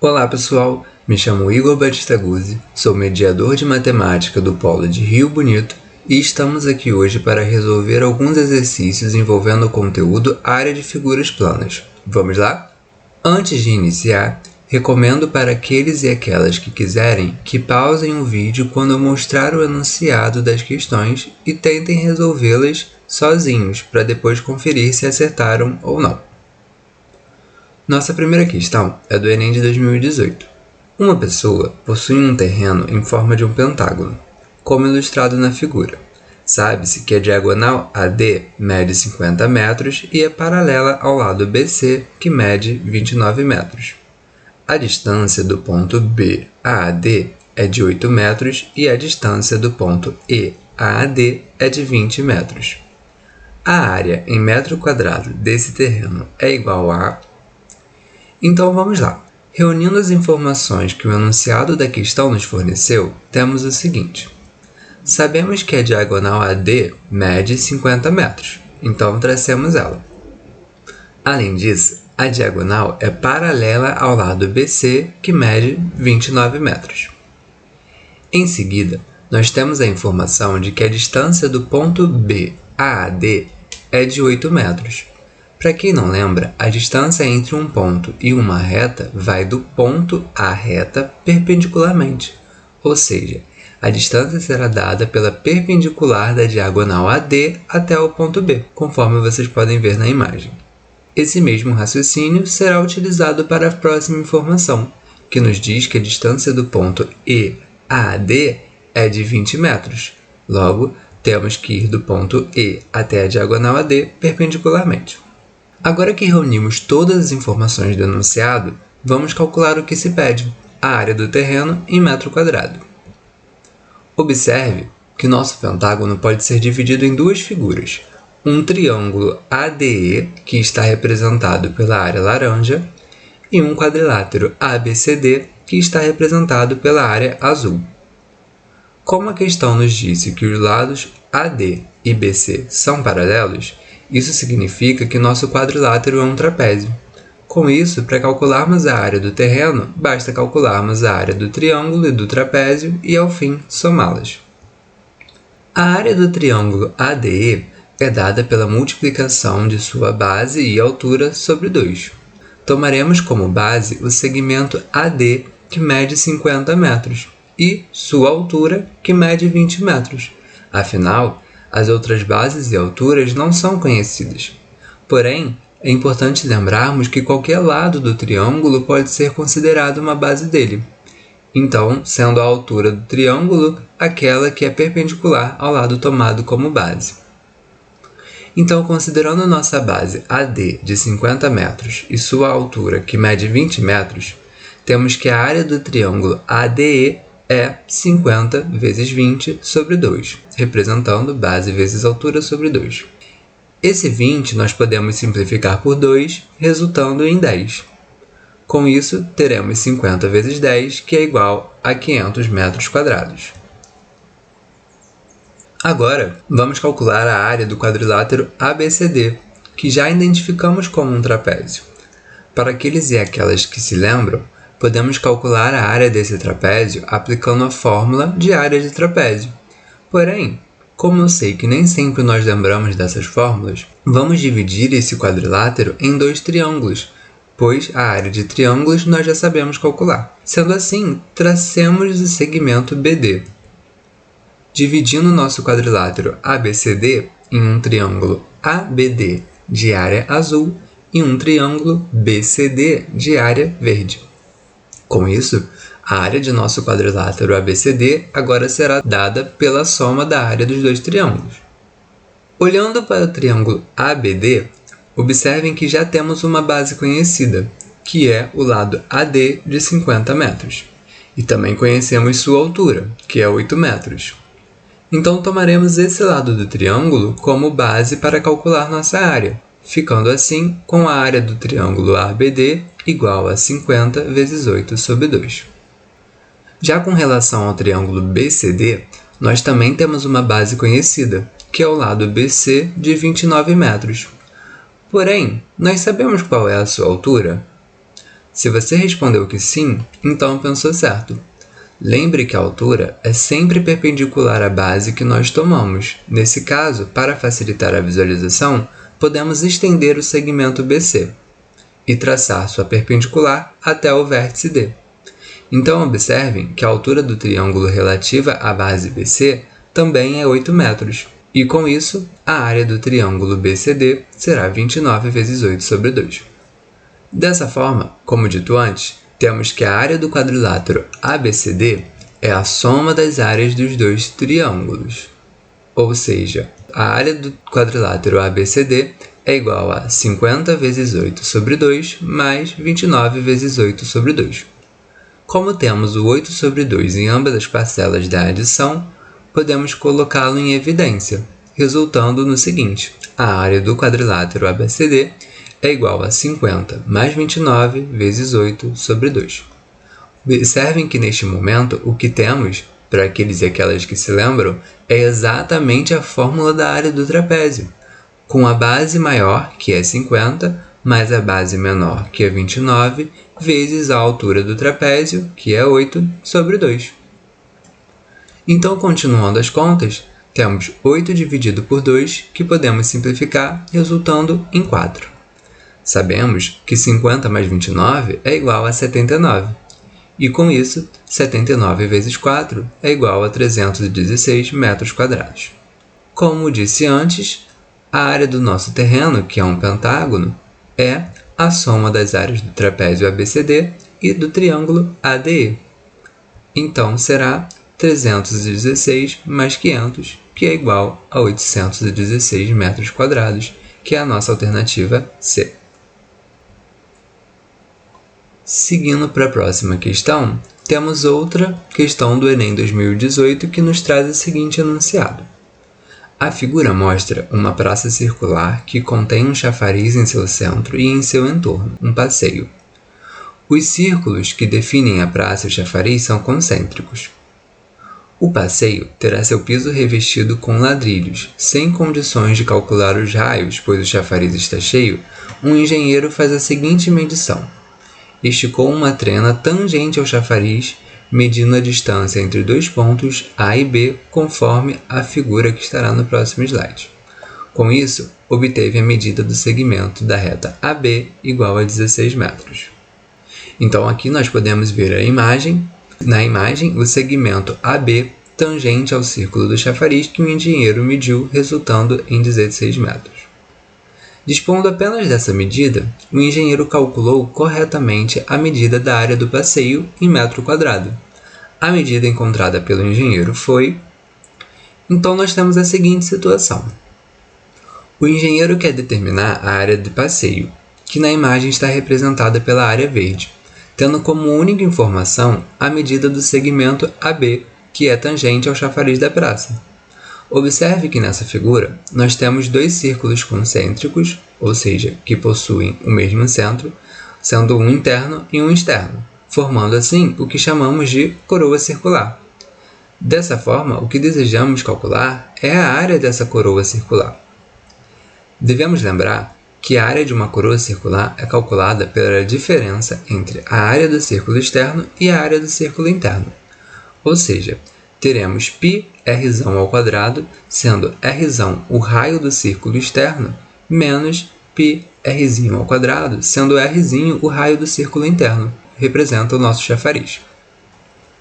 Olá pessoal, me chamo Igor Batista Guzzi, sou mediador de matemática do Polo de Rio Bonito e estamos aqui hoje para resolver alguns exercícios envolvendo o conteúdo área de figuras planas. Vamos lá? Antes de iniciar, recomendo para aqueles e aquelas que quiserem que pausem o vídeo quando eu mostrar o enunciado das questões e tentem resolvê-las sozinhos para depois conferir se acertaram ou não. Nossa primeira questão é do Enem de 2018. Uma pessoa possui um terreno em forma de um pentágono, como ilustrado na figura. Sabe-se que a diagonal AD mede 50 metros e é paralela ao lado BC, que mede 29 metros. A distância do ponto B a AD é de 8 metros e a distância do ponto E a AD é de 20 metros. A área em metro quadrado desse terreno é igual a... Então vamos lá. Reunindo as informações que o enunciado da questão nos forneceu, temos o seguinte. Sabemos que a diagonal AD mede 50 metros, então tracemos ela. Além disso, a diagonal é paralela ao lado BC, que mede 29 metros. Em seguida, nós temos a informação de que a distância do ponto B a AD é de 8 metros. Para quem não lembra, a distância entre um ponto e uma reta vai do ponto à reta perpendicularmente, ou seja, a distância será dada pela perpendicular da diagonal AD até o ponto B, conforme vocês podem ver na imagem. Esse mesmo raciocínio será utilizado para a próxima informação, que nos diz que a distância do ponto E a AD é de 20 metros. Logo, temos que ir do ponto E até a diagonal AD perpendicularmente. Agora que reunimos todas as informações do enunciado, vamos calcular o que se pede, a área do terreno em metro quadrado. Observe que nosso pentágono pode ser dividido em duas figuras, um triângulo ADE, que está representado pela área laranja, e um quadrilátero ABCD, que está representado pela área azul. Como a questão nos disse que os lados AD e BC são paralelos, isso significa que nosso quadrilátero é um trapézio. Com isso, para calcularmos a área do terreno, basta calcularmos a área do triângulo e do trapézio e, ao fim, somá-las. A área do triângulo ADE é dada pela multiplicação de sua base e altura sobre 2. Tomaremos como base o segmento AD, que mede 50 metros, e sua altura, que mede 20 metros. Afinal, as outras bases e alturas não são conhecidas. Porém, é importante lembrarmos que qualquer lado do triângulo pode ser considerado uma base dele. Então, sendo a altura do triângulo aquela que é perpendicular ao lado tomado como base. Então, considerando nossa base AD de 50 metros e sua altura, que mede 20 metros, temos que a área do triângulo ADE é 50 vezes 20 sobre 2, representando base vezes altura sobre 2. Esse 20 nós podemos simplificar por 2, resultando em 10. Com isso, teremos 50 vezes 10, que é igual a 500 metros quadrados. Agora, vamos calcular a área do quadrilátero ABCD, que já identificamos como um trapézio. Para aqueles e aquelas que se lembram, podemos calcular a área desse trapézio aplicando a fórmula de área de trapézio. Porém, como eu sei que nem sempre nós lembramos dessas fórmulas, vamos dividir esse quadrilátero em dois triângulos, pois a área de triângulos nós já sabemos calcular. Sendo assim, tracemos o segmento BD. Dividindo nosso quadrilátero ABCD em um triângulo ABD de área azul e um triângulo BCD de área verde. Com isso, a área de nosso quadrilátero ABCD agora será dada pela soma da área dos dois triângulos. Olhando para o triângulo ABD, observem que já temos uma base conhecida, que é o lado AD de 50 metros. E também conhecemos sua altura, que é 8 metros. Então tomaremos esse lado do triângulo como base para calcular nossa área, ficando assim com a área do triângulo ABD igual a 50 vezes 8 sobre 2. Já com relação ao triângulo BCD, nós também temos uma base conhecida, que é o lado BC de 29 metros. Porém, nós sabemos qual é a sua altura? Se você respondeu que sim, então pensou certo. Lembre que a altura é sempre perpendicular à base que nós tomamos. Nesse caso, para facilitar a visualização, podemos estender o segmento BC e traçar sua perpendicular até o vértice D. Então observem que a altura do triângulo relativa à base BC também é 8 metros. E com isso, a área do triângulo BCD será 29 vezes 8 sobre 2. Dessa forma, como dito antes, temos que a área do quadrilátero ABCD é a soma das áreas dos dois triângulos. Ou seja, a área do quadrilátero ABCD é igual a 50 vezes 8 sobre 2 mais 29 vezes 8 sobre 2. Como temos o 8 sobre 2 em ambas as parcelas da adição, podemos colocá-lo em evidência, resultando no seguinte: a área do quadrilátero ABCD é igual a 50 mais 29 vezes 8 sobre 2. Observem que neste momento o que temos, para aqueles e aquelas que se lembram, é exatamente a fórmula da área do trapézio, com a base maior, que é 50, mais a base menor, que é 29, vezes a altura do trapézio, que é 8, sobre 2. Então, continuando as contas, temos 8 dividido por 2, que podemos simplificar, resultando em 4. Sabemos que 50 mais 29 é igual a 79, e com isso, 79 vezes 4 é igual a 316 metros quadrados. Como disse antes, a área do nosso terreno, que é um pentágono, é a soma das áreas do trapézio ABCD e do triângulo ADE. Então, será 316 mais 500, que é igual a 816 metros quadrados, que é a nossa alternativa C. Seguindo para a próxima questão, temos outra questão do Enem 2018 que nos traz o seguinte enunciado. A figura mostra uma praça circular que contém um chafariz em seu centro e em seu entorno, um passeio. Os círculos que definem a praça e o chafariz são concêntricos. O passeio terá seu piso revestido com ladrilhos. Sem condições de calcular os raios, pois o chafariz está cheio, um engenheiro faz a seguinte medição. Esticou uma trena tangente ao chafariz, medindo a distância entre dois pontos A e B, conforme a figura que estará no próximo slide. Com isso, obteve a medida do segmento da reta AB igual a 16 metros. Então aqui nós podemos ver a imagem. Na imagem, o segmento AB tangente ao círculo do chafariz que o engenheiro mediu, resultando em 16 metros. Dispondo apenas dessa medida, o engenheiro calculou corretamente a medida da área do passeio em metro quadrado. A medida encontrada pelo engenheiro foi... Então, nós temos a seguinte situação. O engenheiro quer determinar a área de passeio, que na imagem está representada pela área verde, tendo como única informação a medida do segmento AB, que é tangente ao chafariz da praça. Observe que nessa figura nós temos dois círculos concêntricos, ou seja, que possuem o mesmo centro, sendo um interno e um externo, formando assim o que chamamos de coroa circular. Dessa forma, o que desejamos calcular é a área dessa coroa circular. Devemos lembrar que a área de uma coroa circular é calculada pela diferença entre a área do círculo externo e a área do círculo interno. Ou seja, teremos πr² ao quadrado, sendo r o raio do círculo externo, menos πr² ao quadrado, sendo r o raio do círculo interno, representa o nosso chafariz.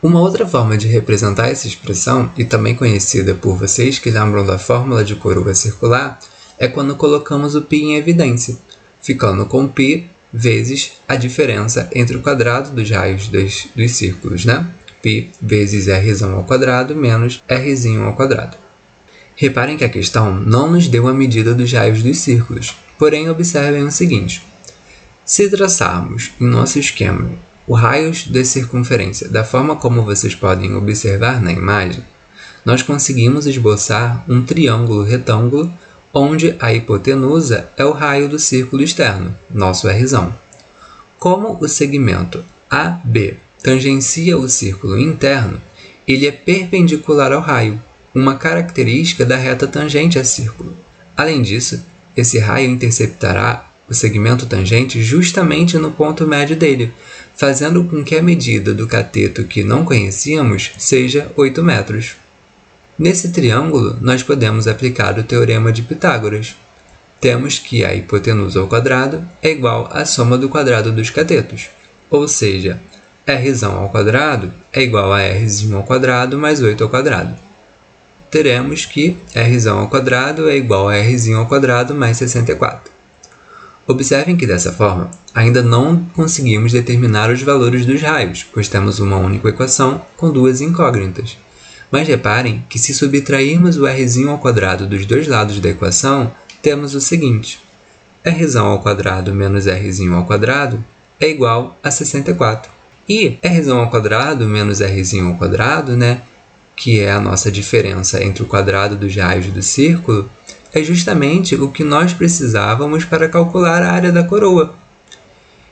Uma outra forma de representar essa expressão, e também conhecida por vocês que lembram da fórmula de coroa circular, é quando colocamos o π em evidência, ficando com π vezes a diferença entre o quadrado dos raios dos círculos, né? π vezes r ao quadrado menos r ao quadrado. Reparem que a questão não nos deu a medida dos raios dos círculos, porém observem o seguinte. Se traçarmos em nosso esquema os raios de circunferência da forma como vocês podem observar na imagem, nós conseguimos esboçar um triângulo retângulo onde a hipotenusa é o raio do círculo externo, nosso r. Como o segmento AB tangencia o círculo interno, ele é perpendicular ao raio, uma característica da reta tangente a círculo. Além disso, esse raio interceptará o segmento tangente justamente no ponto médio dele, fazendo com que a medida do cateto que não conhecíamos seja 8 metros. Nesse triângulo, nós podemos aplicar o teorema de Pitágoras. Temos que a hipotenusa ao quadrado é igual à soma do quadrado dos catetos, ou seja, r ao quadrado é igual a r ao quadrado mais 8 ao quadrado. Teremos que r ao quadrado é igual a r ao quadrado mais 64. Observem que dessa forma, ainda não conseguimos determinar os valores dos raios, pois temos uma única equação com duas incógnitas. Mas reparem que se subtrairmos o r ao quadrado dos dois lados da equação, temos o seguinte: r ao quadrado menos r ao quadrado é igual a 64. E r ao quadrado menos r ao quadrado, que é a nossa diferença entre o quadrado dos raios do círculo, é justamente o que nós precisávamos para calcular a área da coroa.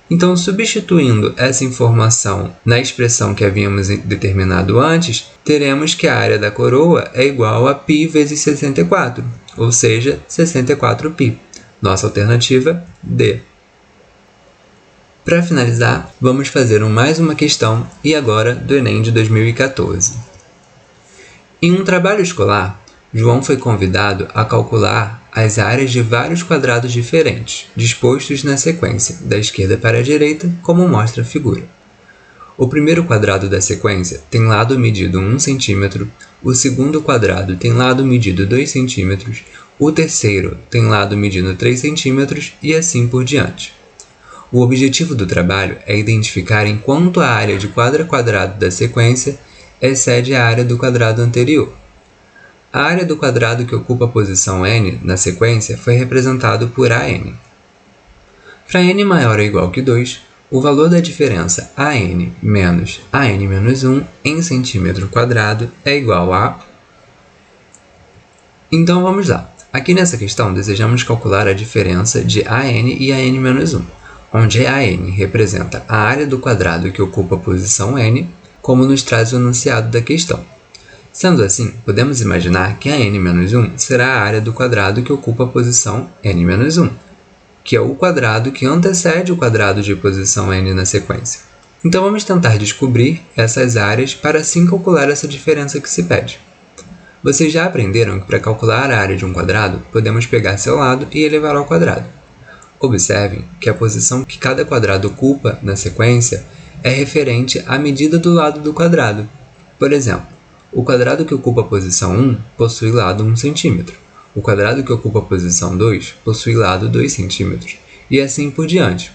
Então, substituindo essa informação na expressão que havíamos determinado antes, teremos que a área da coroa é igual a π vezes 64, ou seja, 64π. Nossa alternativa, D. Para finalizar, vamos fazer mais uma questão, e agora do Enem de 2014. Em um trabalho escolar, João foi convidado a calcular as áreas de vários quadrados diferentes, dispostos na sequência, da esquerda para a direita, como mostra a figura. O primeiro quadrado da sequência tem lado medido 1 cm, o segundo quadrado tem lado medido 2 cm, o terceiro tem lado medido 3 cm e assim por diante. O objetivo do trabalho é identificar em quanto a área de cada quadrado da sequência excede a área do quadrado anterior. A área do quadrado que ocupa a posição n na sequência foi representado por AN. Para n maior ou igual que 2, o valor da diferença AN menos AN menos 1 em centímetro quadrado é igual a... Então vamos lá. Aqui nessa questão desejamos calcular a diferença de AN e AN menos 1, onde AN representa a área do quadrado que ocupa a posição n, como nos traz o enunciado da questão. Sendo assim, podemos imaginar que a n-1 será a área do quadrado que ocupa a posição n-1, que é o quadrado que antecede o quadrado de posição n na sequência. Então vamos tentar descobrir essas áreas para assim calcular essa diferença que se pede. Vocês já aprenderam que para calcular a área de um quadrado, podemos pegar seu lado e elevar ao quadrado. Observem que a posição que cada quadrado ocupa na sequência é referente à medida do lado do quadrado. Por exemplo, o quadrado que ocupa a posição 1 possui lado 1 cm. O quadrado que ocupa a posição 2 possui lado 2 cm. E assim por diante.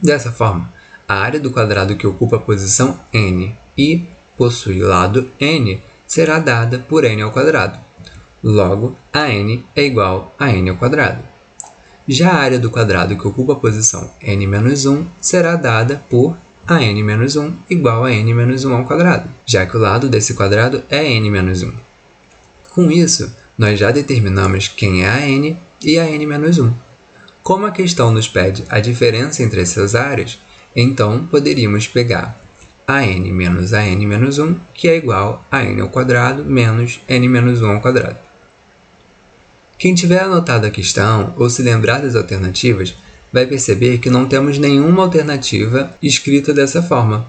Dessa forma, a área do quadrado que ocupa a posição n e possui lado n será dada por n ao quadrado. Logo, a n é igual a n ao quadrado. Já a área do quadrado que ocupa a posição n-1 será dada por a n-1 igual a n-1 ao quadrado, já que o lado desse quadrado é n-1. Com isso, nós já determinamos quem é a n e a n-1. Como a questão nos pede a diferença entre essas áreas, então poderíamos pegar a n menos a n-1, que é igual a n ao quadrado menos n-1 ao quadrado. Quem tiver anotado a questão ou se lembrar das alternativas, vai perceber que não temos nenhuma alternativa escrita dessa forma.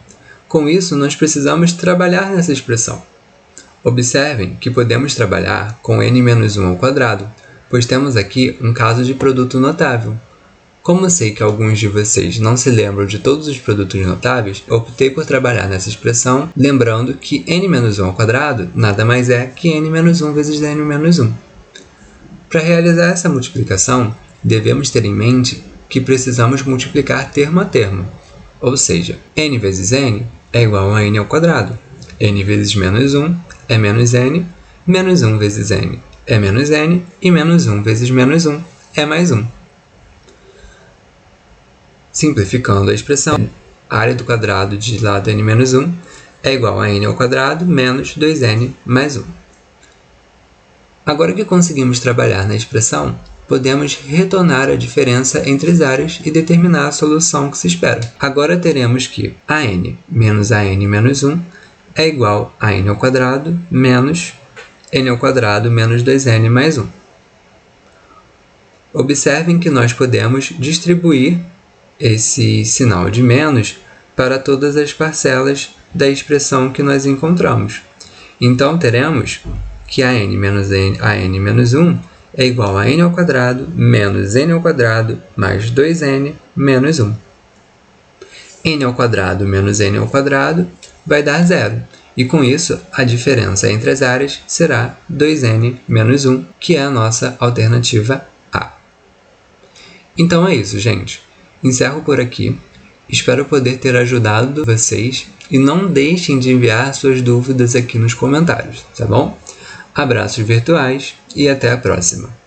Com isso, nós precisamos trabalhar nessa expressão. Observem que podemos trabalhar com n-1 ao quadrado, pois temos aqui um caso de produto notável. Como sei que alguns de vocês não se lembram de todos os produtos notáveis, optei por trabalhar nessa expressão, lembrando que n-1 ao quadrado nada mais é que n-1 vezes n-1. Para realizar essa multiplicação, devemos ter em mente que precisamos multiplicar termo a termo, ou seja, n vezes n é igual a n ao quadrado, n vezes menos 1 é menos n, menos 1 vezes n é menos n, e menos 1 vezes menos 1 é mais 1. Simplificando a expressão, a área do quadrado de lado n-1 é igual a n ao quadrado menos 2n mais 1. Agora que conseguimos trabalhar na expressão, podemos retornar a diferença entre as áreas e determinar a solução que se espera. Agora teremos que a n menos a n menos 1 é igual a n ao quadrado menos n ao quadrado menos 2n mais 1. Observem que nós podemos distribuir esse sinal de menos para todas as parcelas da expressão que nós encontramos. Então, teremos que a n menos 1 é igual a n ao quadrado menos n ao quadrado mais 2n menos 1. N ao quadrado menos n ao quadrado vai dar zero. E com isso, a diferença entre as áreas será 2n menos 1, que é a nossa alternativa A. Então é isso, gente. Encerro por aqui. Espero poder ter ajudado vocês e não deixem de enviar suas dúvidas aqui nos comentários, tá bom? Abraços virtuais e até a próxima!